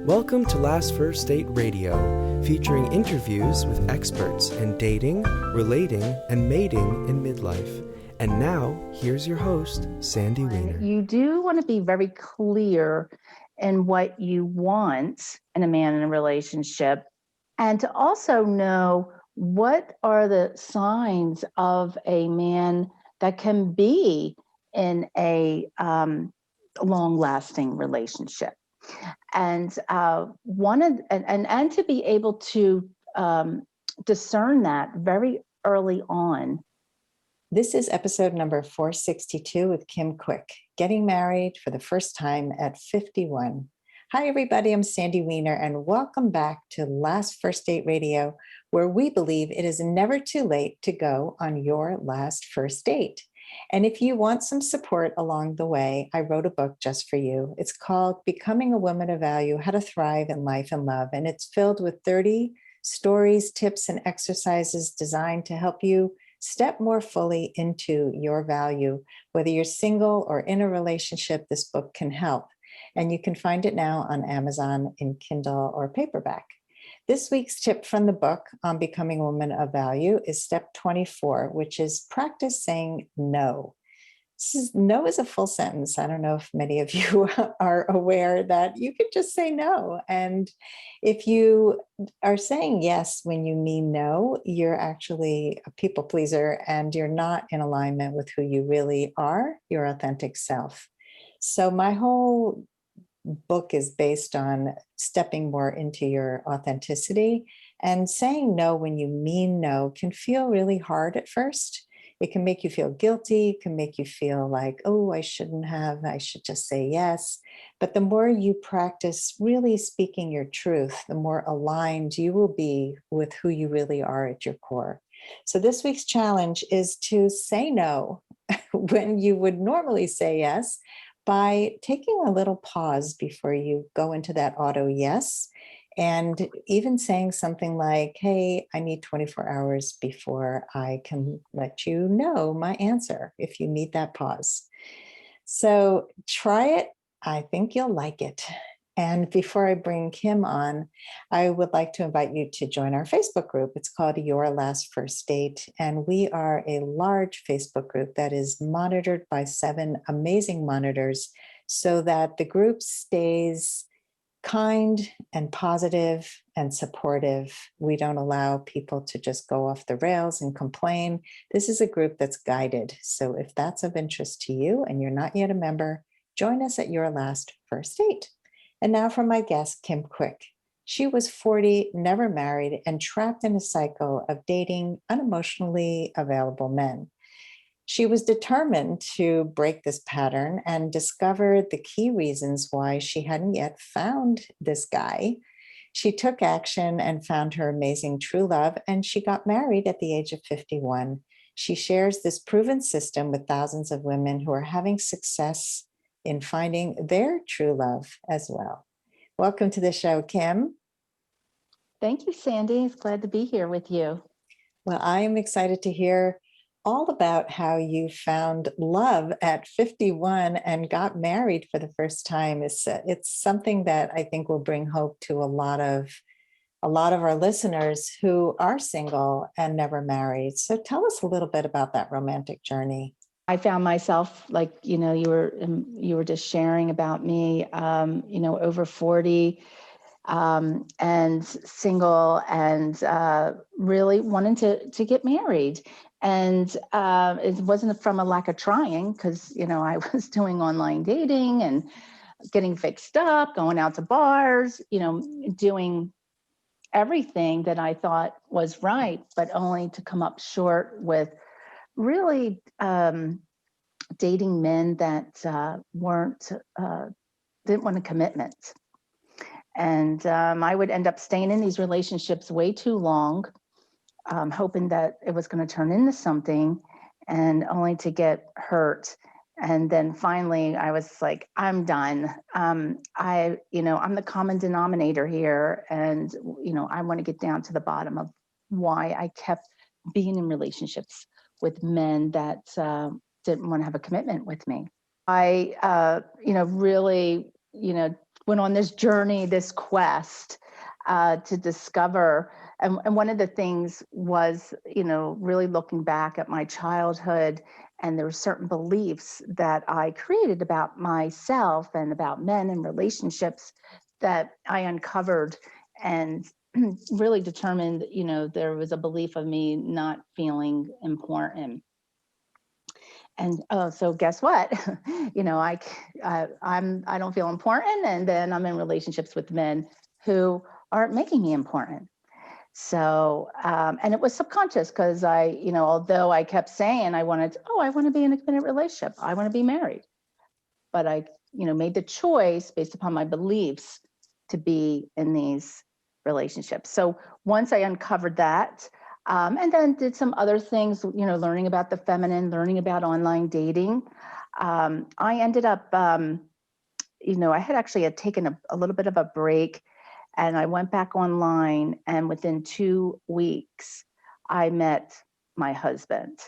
Welcome to Last First Date Radio, featuring interviews with experts in dating, relating, and mating in midlife. And now, here's your host, Sandy Weiner. You do want to be very clear in what you want in a man in a relationship, and to also know what are the signs of a man that can be in a long-lasting relationship. And to be able to discern that very early on. This is episode number 462 with Kim Quick, getting married for the first time at 51. Hi, everybody. I'm Sandy Weiner, and welcome back to Last First Date Radio, where we believe it is never too late to go on your last first date. And if you want some support along the way, I wrote a book just for you. It's called Becoming a Woman of Value, How to Thrive in Life and Love. And it's filled with 30 stories, tips, and exercises designed to help you step more fully into your value. Whether you're single or in a relationship, this book can help. And you can find it now on Amazon in Kindle or paperback. This week's tip from the book on Becoming a Woman of Value is step 24, which is practice saying no. No is a full sentence. I don't know if many of you are aware that you could just say no. And if you are saying yes when you mean no, you're actually a people pleaser and you're not in alignment with who you really are, your authentic self. So my whole book is based on stepping more into your authenticity, and saying no when you mean no can feel really hard at first. It can make you feel guilty, it can make you feel like, oh, I shouldn't have, I should just say yes. But the more you practice really speaking your truth, the more aligned you will be with who you really are at your core. So this week's challenge is to say no when you would normally say yes, by taking a little pause before you go into that auto yes, and even saying something like, hey, I need 24 hours before I can let you know my answer, if you need that pause. So try it. I think you'll like it. And before I bring Kim on, I would like to invite you to join our Facebook group. It's called Your Last First Date. And we are a large Facebook group that is monitored by 7 amazing monitors so that the group stays kind and positive and supportive. We don't allow people to just go off the rails and complain. This is a group that's guided. So if that's of interest to you and you're not yet a member, join us at Your Last First Date. And now for my guest, Kim Quick. She was 40, never married, and trapped in a cycle of dating unemotionally available men. She was determined to break this pattern and discovered the key reasons why she hadn't yet found this guy. She took action and found her amazing true love, and she got married at the age of 51. She shares this proven system with thousands of women who are having success in finding their true love as well. Welcome to the show, Kim. Thank you, Sandy. It's glad to be here with you. Well, I am excited to hear all about how you found love at 51 and got married for the first time. It's something that I think will bring hope to a lot of our listeners who are single and never married. So tell us a little bit about that romantic journey. I found myself, like, you were just sharing about me, over 40 and single, and really wanting to get married. And it wasn't from a lack of trying, because, I was doing online dating and getting fixed up, going out to bars, doing everything that I thought was right, but only to come up short with really dating men that didn't want a commitment. And I would end up staying in these relationships way too long, hoping that it was going to turn into something, and only to get hurt. And then finally I was like, I'm done. I'm the common denominator here. And, I want to get down to the bottom of why I kept being in relationships with men that didn't want to have a commitment with me. I, really, went on this journey, this quest to discover. And one of the things was, really looking back at my childhood, and there were certain beliefs that I created about myself and about men and relationships that I uncovered and really determined, there was a belief of me not feeling important. And so guess what? I don't feel important, and then I'm in relationships with men who aren't making me important. So, and it was subconscious because although I kept saying I want to be in a committed relationship, I want to be married, but I, made the choice based upon my beliefs to be in these relationships. So once I uncovered that, and then did some other things, learning about the feminine, learning about online dating, I ended up, I had taken a little bit of a break, and I went back online, and within 2 weeks, I met my husband.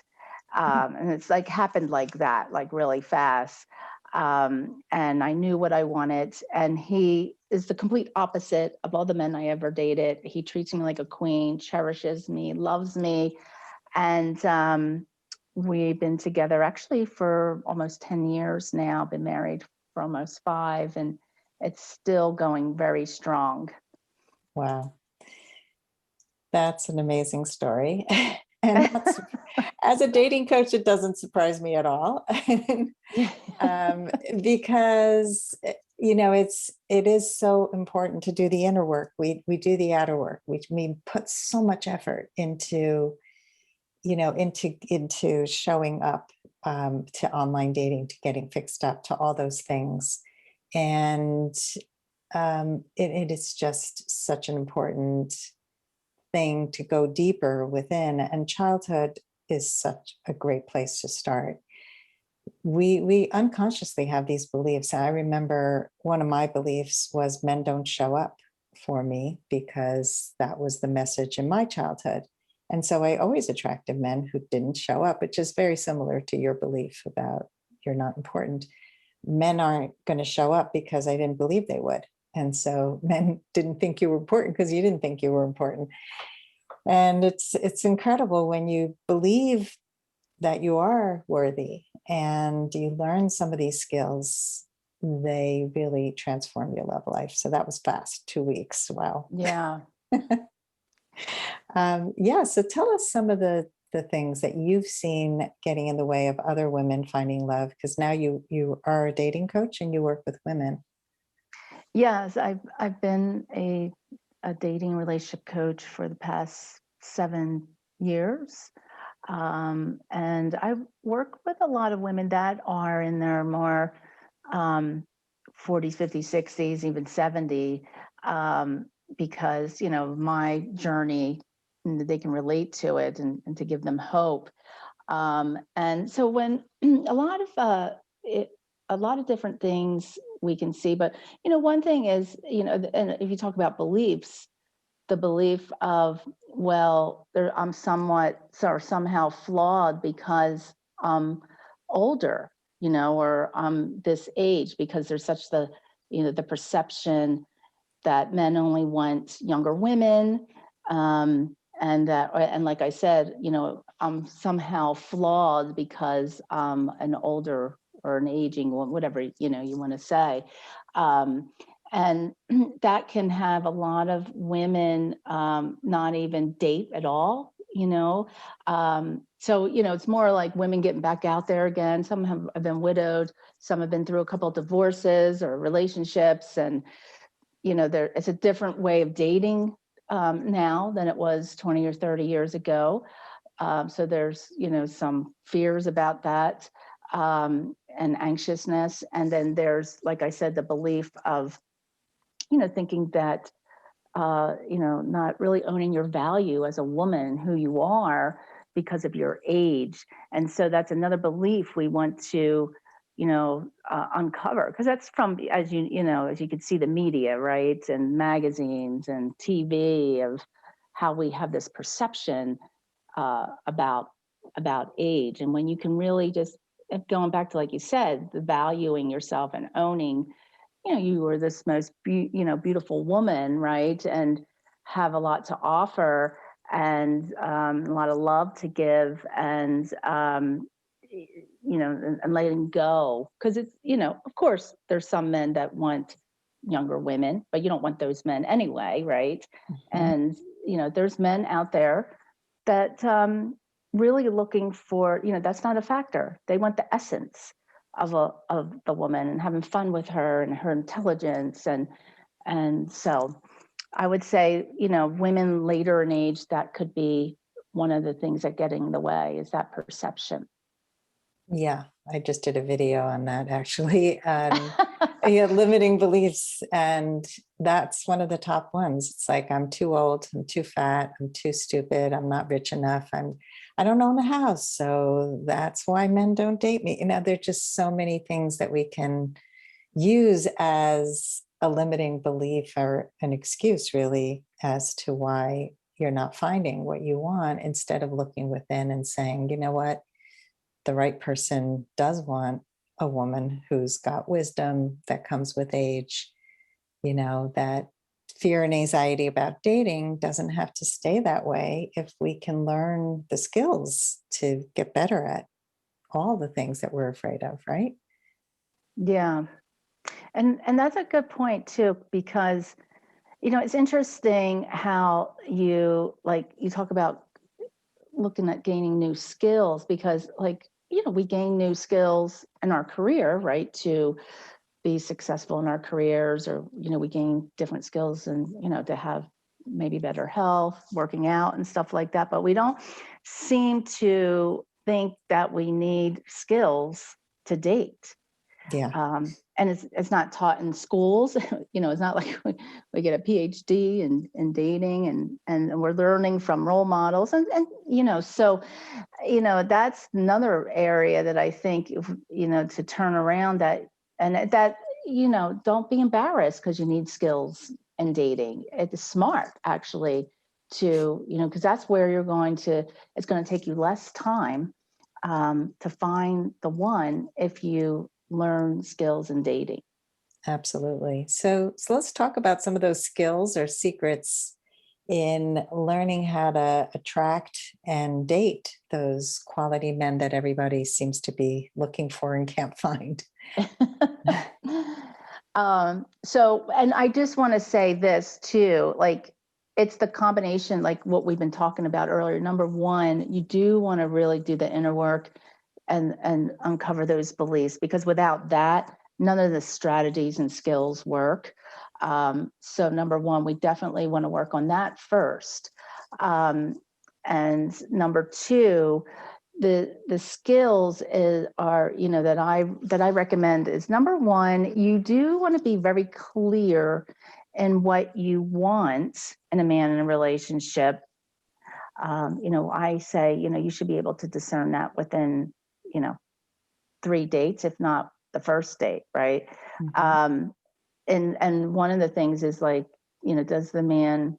And it's like happened like that, like really fast. And I knew what I wanted. And he is the complete opposite of all the men I ever dated. He treats me like a queen, cherishes me, loves me. And we've been together actually for almost 10 years now, been married for almost 5, and it's still going very strong. Wow. That's an amazing story. And as a dating coach, it doesn't surprise me at all. Because it is so important to do the inner work. We do the outer work. We put so much effort into showing up to online dating, to getting fixed up, to all those things. And it is just such an important thing to go deeper within. And childhood is such a great place to start. We unconsciously have these beliefs. I remember one of my beliefs was men don't show up for me, because that was the message in my childhood. And so I always attracted men who didn't show up, which is very similar to your belief about you're not important. Men aren't going to show up because I didn't believe they would. And so men didn't think you were important because you didn't think you were important. And it's incredible when you believe that you are worthy and you learn some of these skills, they really transform your love life. So that was fast, 2 weeks. Wow. Yeah. So tell us some of the things that you've seen getting in the way of other women finding love, because now you are a dating coach and you work with women. Yes, I've been a dating relationship coach for the past 7 years. And I work with a lot of women that are in their more 40s, 50s, 60s, even 70, because, my journey, they can relate to it and to give them hope. And so when a lot of different things we can see, but, one thing is, and if you talk about beliefs, the belief of, well, I'm somewhat or somehow flawed because I'm older, or I'm this age, because there's such the perception that men only want younger women, and like I said, I'm somehow flawed because I'm an older or an aging, whatever you want to say. And that can have a lot of women not even date at all, so it's more like women getting back out there again. Some have been widowed, some have been through a couple of divorces or relationships, and it's a different way of dating now than it was 20 or 30 years ago. So there's some fears about that, and anxiousness, and then there's, like I said, the belief of thinking that, not really owning your value as a woman, who you are, because of your age. And so that's another belief we want to, uncover, because that's from, as you can see, the media, right? And magazines and TV, of how we have this perception about age. And when you can really just, going back to, like you said, the valuing yourself and owning you were this most beautiful woman, right, and have a lot to offer, and a lot of love to give, and and letting go, because it's, of course there's some men that want younger women, but you don't want those men anyway, right? And there's men out there that really looking for, that's not a factor. They want the essence of the woman and having fun with her and her intelligence, and so I would say, women later in age, that could be one of the things that getting in the way, is that perception. Yeah, I just did a video on that actually. Limiting beliefs. And that's one of the top ones. It's like, I'm too old, I'm too fat, I'm too stupid, I'm not rich enough, I don't own a house. So that's why men don't date me. There're just so many things that we can use as a limiting belief or an excuse, really, as to why you're not finding what you want, instead of looking within and saying, you know what? The right person does want a woman who's got wisdom that comes with age. That fear and anxiety about dating doesn't have to stay that way if we can learn the skills to get better at all the things that we're afraid of, right? Yeah. And that's a good point too, because, it's interesting how you talk about looking at gaining new skills, because we gain new skills in our career, right, to be successful in our careers, or we gain different skills, and to have maybe better health, working out and stuff like that, but we don't seem to think that we need skills to date. Yeah. And it's not taught in schools. It's not like we get a PhD in dating, and we're learning from role models, and so that's another area that I think, to turn around that, and that don't be embarrassed because you need skills in dating. It's smart, actually, to because that's where it's going to take you less time to find the one if you learn skills in dating. Absolutely. So let's talk about some of those skills or secrets in learning how to attract and date those quality men that everybody seems to be looking for and can't find. And I just want to say this too, it's the combination, like what we've been talking about earlier. Number one, you do want to really do the inner work and uncover those beliefs, because without that, none of the strategies and skills work. So number one, we definitely want to work on that first. And number two, the skills are that I recommend is, number one, you do want to be very clear in what you want in a man in a relationship. I say, you should be able to discern that within 3 dates, if not the first date, right? Mhm. And one of the things is, does the man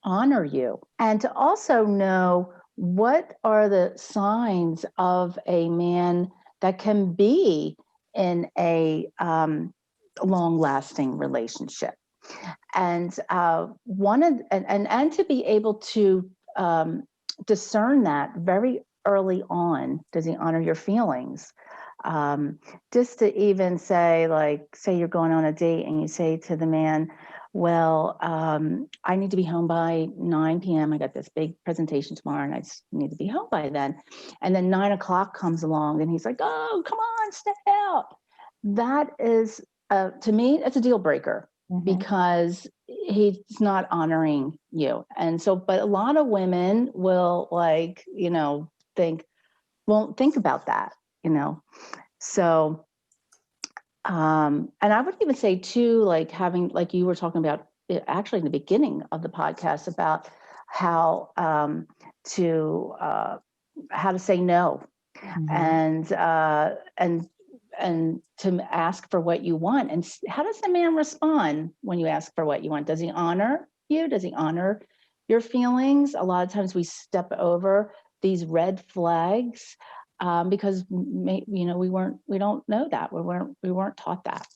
honor you? And to also know, what are the signs of a man that can be in a long-lasting relationship? And and to be able to discern that very early on. Does he honor your feelings? Just to even say, say you're going on a date and you say to the man, well, I need to be home by 9 p.m. I got this big presentation tomorrow and I just need to be home by then. And then 9 o'clock comes along and he's like, oh, come on, step out. That is, to me, it's a deal breaker. Mhm. Because he's not honoring you. And so, but a lot of women will won't think about that, So, and I would even say too, having, like you were talking about actually in the beginning of the podcast, about how to say no, Mhm. and to ask for what you want. And how does the man respond when you ask for what you want? Does he honor you? Does he honor your feelings? A lot of times we step over these red flags because we don't know that. We weren't taught that.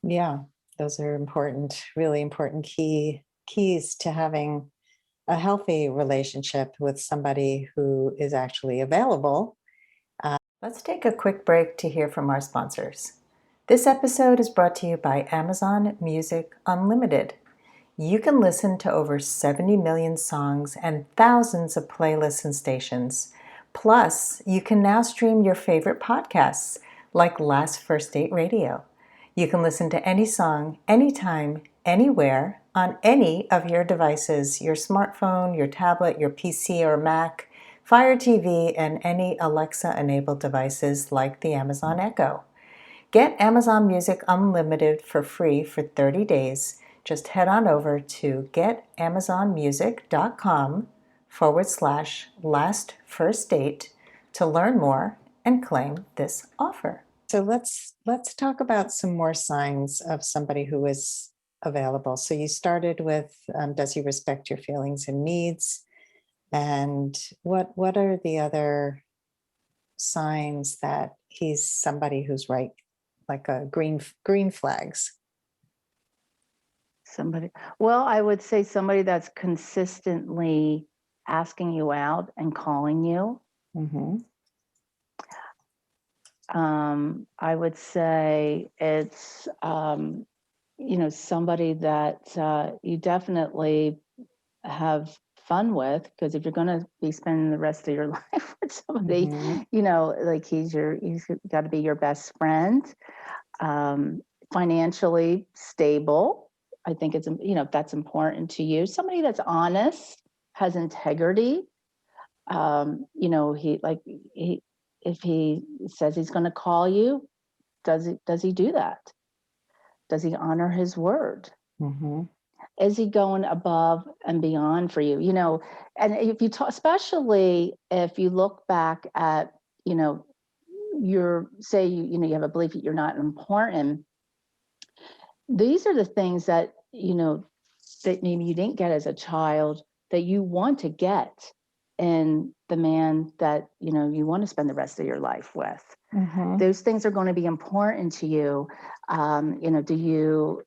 Yeah, those are important, really important keys to having a healthy relationship with somebody who is actually available. Let's take a quick break to hear from our sponsors. This episode is brought to you by Amazon Music Unlimited. You can listen to over 70 million songs and thousands of playlists and stations. Plus, you can now stream your favorite podcasts like Last First Date Radio. You can listen to any song, anytime, anywhere, on any of your devices, your smartphone, your tablet, your PC or Mac, Fire TV, and any Alexa-enabled devices like the Amazon Echo. Get Amazon Music Unlimited for free for 30 days. Just head on over to getamazonmusic.com/last first date to learn more and claim this offer. So let's talk about some more signs of somebody who is available. So you started with, does he respect your feelings and needs? And what are the other signs that he's somebody who's right, like a green flags? Well, I would say somebody that's consistently asking you out and calling you. Mm-hmm. I would say it's, somebody that you definitely have fun with, because if you're going to be spending the rest of your life with somebody, Mm-hmm. like he's got to be your best friend, financially stable. I think it's, if that's important to you, somebody that's honest, has integrity. He if he says he's going to call you, does he do that? Does he honor his word? Mm-hmm. Is he going above and beyond for you? And if you talk, especially if you look back at, you have a belief that you're not important. These are the things that, that maybe you didn't get as a child that you want to get in the man that, you want to spend the rest of your life with. Mm-hmm. Those things are going to be important to you. Do you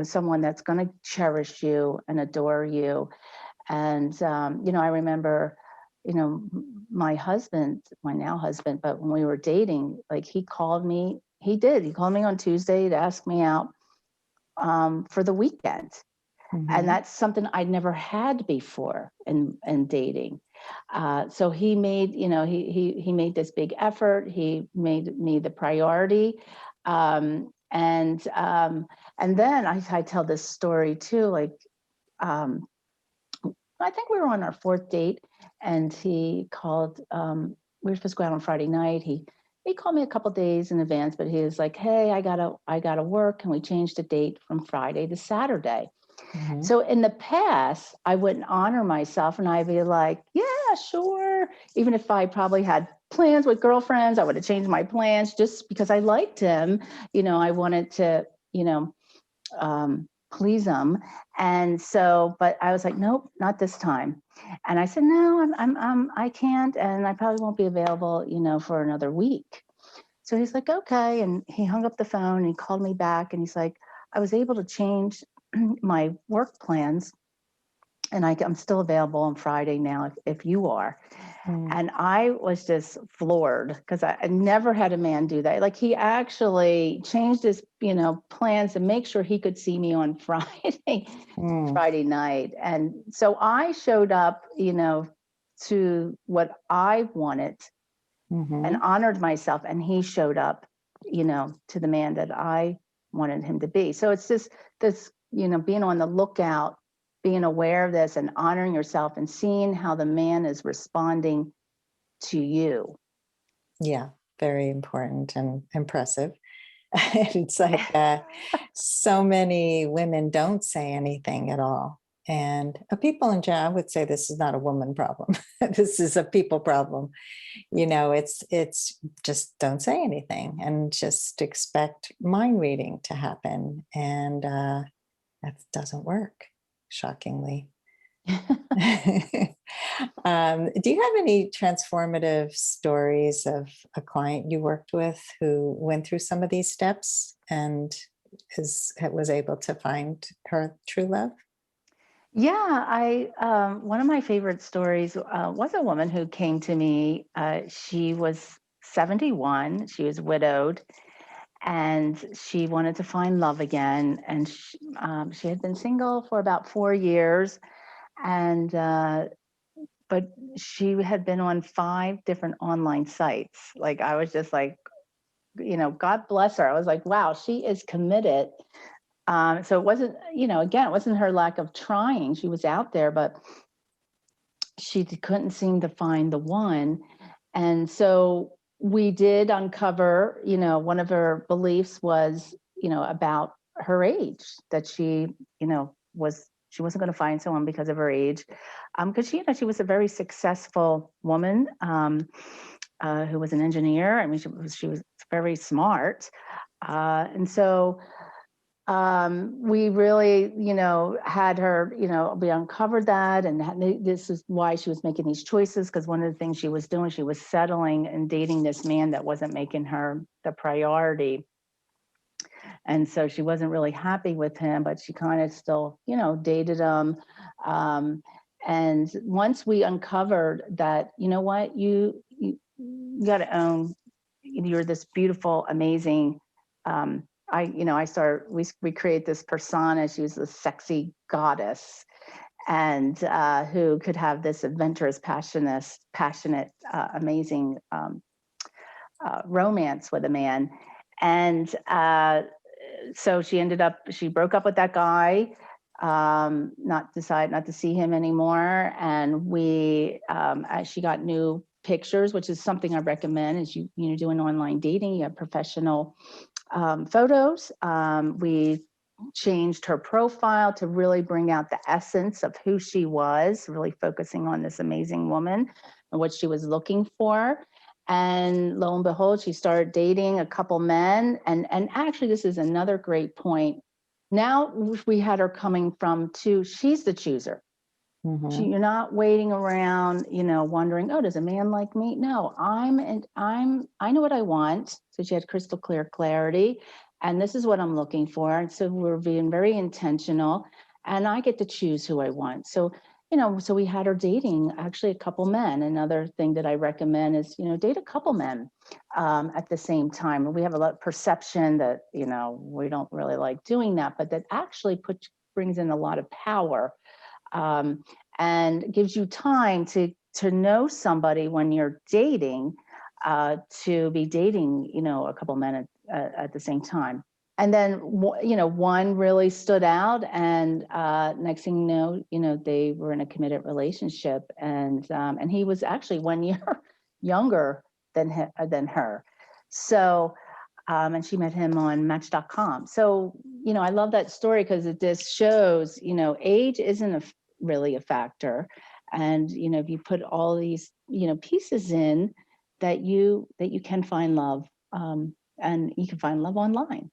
someone that's going to cherish you and adore you? And I remember, my husband, my now husband, but when we were dating, like he called me on Tuesday to ask me out for the weekend. Mm-hmm. And that's something I'd never had before in dating. So he made, he made this big effort. He made me the priority. And then I tell this story too, like, I think we were on our fourth date and he called, we were supposed to go out on Friday night. He called me a couple days in advance, but he was like, hey, I gotta work. Can we change the date from Friday to Saturday? Mm-hmm. So in the past, I wouldn't honor myself and I'd be like, yeah, sure. Even if I probably had plans with girlfriends, I would have changed my plans just because I liked him. I wanted to, please him. And so, but I was like, nope, not this time. And I said, no, I can't. And I probably won't be available, for another week. So he's like, okay. And he hung up the phone and he called me back and he's like, I was able to change my work plans and I'm still available on Friday now if you are. Mm-hmm. And I was just floored because I never had a man do that. Like he actually changed his, plans to make sure he could see me on Friday night. And so I showed up, to what I wanted Mm-hmm. and honored myself. And he showed up, to the man that I wanted him to be. So it's just this, being on the lookout, being aware of this and honoring yourself and seeing how the man is responding to you. Yeah, very important and impressive. It's like so many women don't say anything at all. And people in general, I would say this is not a woman problem. This is a people problem. It's just don't say anything and just expect mind reading to happen. And that doesn't work, shockingly. Do you have any transformative stories of a client you worked with who went through some of these steps and was able to find her true love? Yeah, I one of my favorite stories was a woman who came to me. She was 71. She was widowed, and she wanted to find love again. And she had been single for about 4 years, and but she had been on 5 different online sites. Like I was just like, God bless her. I was like, wow, she is committed. So it wasn't, again, it wasn't her lack of trying. She was out there, but she couldn't seem to find the one. And so we did uncover, one of her beliefs was, about her age, that she wasn't going to find someone because of her age. Because she was a very successful woman, who was an engineer. I mean, she was very smart. And so we really, had her, we uncovered that, and this is why she was making these choices. Because one of the things she was doing, she was settling and dating this man that wasn't making her the priority. And so she wasn't really happy with him, but she kind of still, dated him. Um, and once we uncovered that, you know what, you got to own, you're this beautiful, amazing. We create this persona. She was a sexy goddess, and who could have this adventurous, passionate, amazing romance with a man. And so she broke up with that guy, not to see him anymore. And as she got new pictures, which is something I recommend, as you doing online dating, you have professional photos. We changed her profile to really bring out the essence of who she was, really focusing on this amazing woman and what she was looking for. And lo and behold, she started dating a couple men. And actually, this is another great point. Now we had her coming from she's the chooser. Mm-hmm. You're not waiting around, wondering, oh, does a man like me? No, I know what I want. So she had crystal clear clarity, and this is what I'm looking for. And so we're being very intentional, and I get to choose who I want. So, so we had her dating actually a couple men. Another thing that I recommend is, date a couple men at the same time. We have a lot of perception that, we don't really like doing that, but that actually brings in a lot of power. And gives you time to know somebody when you're dating, to be dating, a couple men at the same time. And then, one really stood out, and next thing you know, they were in a committed relationship, and he was actually 1 year younger than her. So, and she met him on Match.com. So, I love that story because it just shows, age isn't really a factor. And, if you put all these, pieces in, that you can find love, and you can find love online.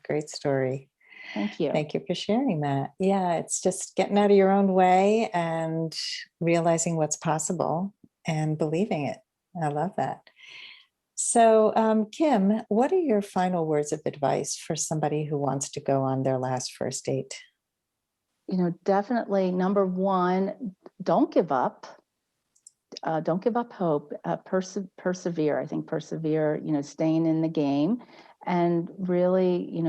Great story. Thank you. Thank you for sharing that. Yeah, it's just getting out of your own way and realizing what's possible and believing it. I love that. So, Kim, what are your final words of advice for somebody who wants to go on their last first date? Definitely number one, don't give up. Don't give up hope. Persevere. I think persevere, staying in the game, and really,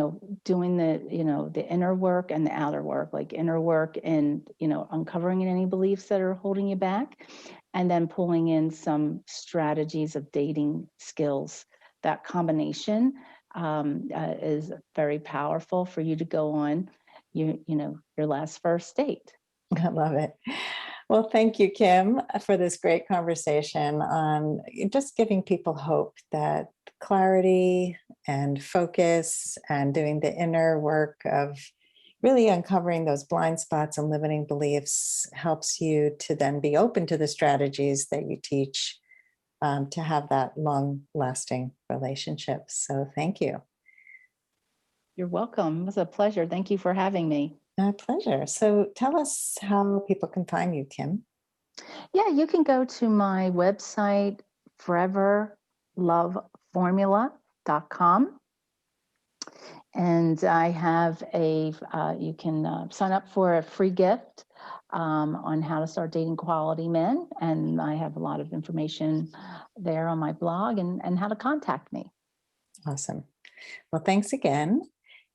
doing the inner work and the outer work. Like inner work and, uncovering any beliefs that are holding you back, and then pulling in some strategies of dating skills. That combination is very powerful for you to go on your last first date. I love it. Well, thank you, Kim, for this great conversation on just giving people hope that clarity and focus and doing the inner work of really uncovering those blind spots and limiting beliefs helps you to then be open to the strategies that you teach, to have that long-lasting relationship. So thank you. You're welcome. It was a pleasure. Thank you for having me. My pleasure. So tell us how people can find you, Kim. Yeah, you can go to my website, foreverloveformula.com. And I have you can sign up for a free gift on how to start dating quality men. And I have a lot of information there on my blog and how to contact me. Awesome. Well, thanks again.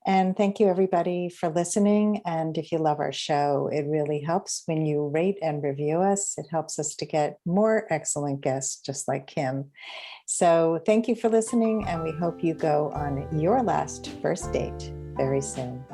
And thank you, everybody, for listening. And if you love our show, it really helps when you rate and review us. It helps us to get more excellent guests just like Kim. So thank you for listening. And we hope you go on your last first date very soon.